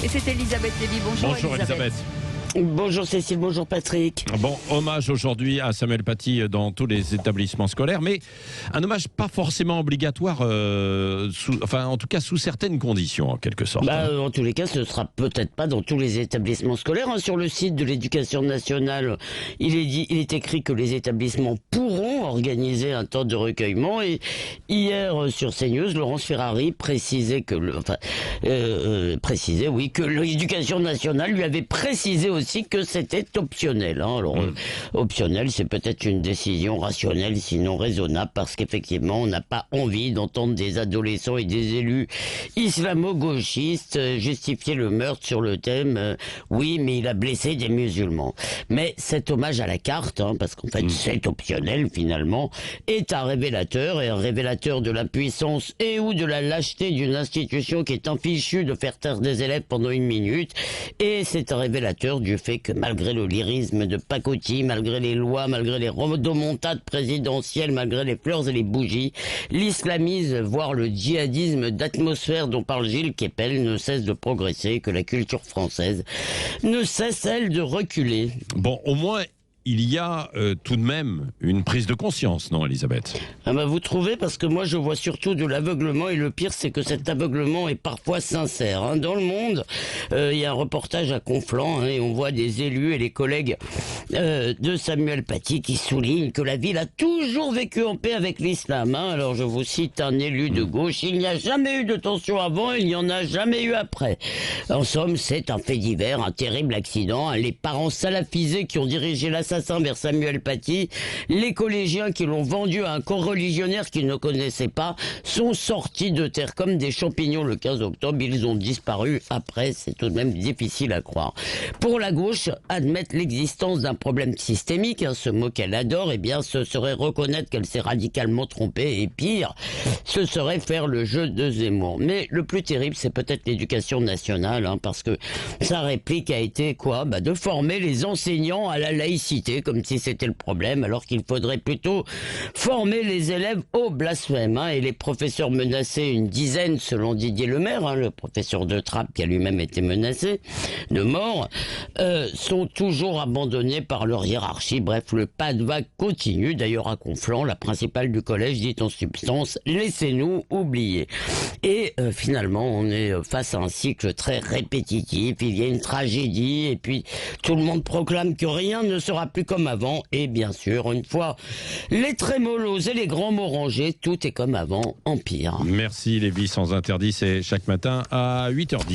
Et c'est Elisabeth Lévy. Bonjour Elisabeth. Bonjour Cécile, bonjour Patrick. Bon, hommage aujourd'hui à Samuel Paty dans tous les établissements scolaires, mais un hommage pas forcément obligatoire, en tout cas sous certaines conditions en quelque sorte. En tous les cas, ce sera peut-être pas dans tous les établissements scolaires. Sur le site de l'Éducation nationale, il est écrit que les établissements pourront organiser un temps de recueillement. Et hier sur CNews, Laurence Ferrari précisait que l'Éducation nationale lui avait précisé aussi que c'était optionnel. Optionnel, c'est peut-être une décision rationnelle, sinon raisonnable, parce qu'effectivement, on n'a pas envie d'entendre des adolescents et des élus islamo-gauchistes justifier le meurtre sur le thème oui, mais il a blessé des musulmans. Mais cet hommage à la carte, parce qu'en fait, c'est optionnel finalement, est un révélateur, et un révélateur de l'impuissance et ou de la lâcheté d'une institution qui est fichue de faire taire des élèves pendant une minute, et c'est un révélateur du fait que malgré le lyrisme de pacotille, malgré les lois, malgré les rodomontades présidentielles, malgré les fleurs et les bougies, l'islamisme, voire le djihadisme d'atmosphère dont parle Gilles Kepel ne cesse de progresser, que la culture française ne cesse, elle, de reculer. Bon, au moins, il y a tout de même une prise de conscience, non Elisabeth ? Vous trouvez ? Parce que moi je vois surtout de l'aveuglement, et le pire c'est que cet aveuglement est parfois sincère. Dans le Monde, il y a un reportage à Conflans, et on voit des élus et les collègues de Samuel Paty qui soulignent que la ville a toujours vécu en paix avec l'islam. Alors je vous cite un élu de gauche: il n'y a jamais eu de tension avant, il n'y en a jamais eu après. En somme, c'est un fait divers, un terrible accident. Les parents salafisés qui ont dirigé l'assassin vers Samuel Paty, les collégiens qui l'ont vendu à un coreligionnaire qu'ils ne connaissaient pas, sont sortis de terre comme des champignons le 15 octobre. Ils ont disparu après. C'est tout de même difficile à croire. Pour la gauche, admettre l'existence d'un problème systémique, ce mot qu'elle adore, ce serait reconnaître qu'elle s'est radicalement trompée, et pire, ce serait faire le jeu de Zemmour. Mais le plus terrible, c'est peut-être l'Éducation nationale, parce que sa réplique a été quoi ? De former les enseignants à la laïcité, comme si c'était le problème, alors qu'il faudrait plutôt former les élèves au blasphème. Et les professeurs menacés, une dizaine selon Didier Lemaire, le professeur de Trappes qui a lui-même été menacé de mort, sont toujours abandonnés par leur hiérarchie. Bref, le pas de vague continue. D'ailleurs, à Conflans, la principale du collège dit en substance: laissez-nous oublier. Et finalement, on est face à un cycle très répétitif. Il y a une tragédie, et puis tout le monde proclame que rien ne sera plus comme avant. Et bien sûr, une fois les trémolos et les grands mots rangés, tout est comme avant, en pire. Merci Lévy, sans interdit, c'est chaque matin à 8h10.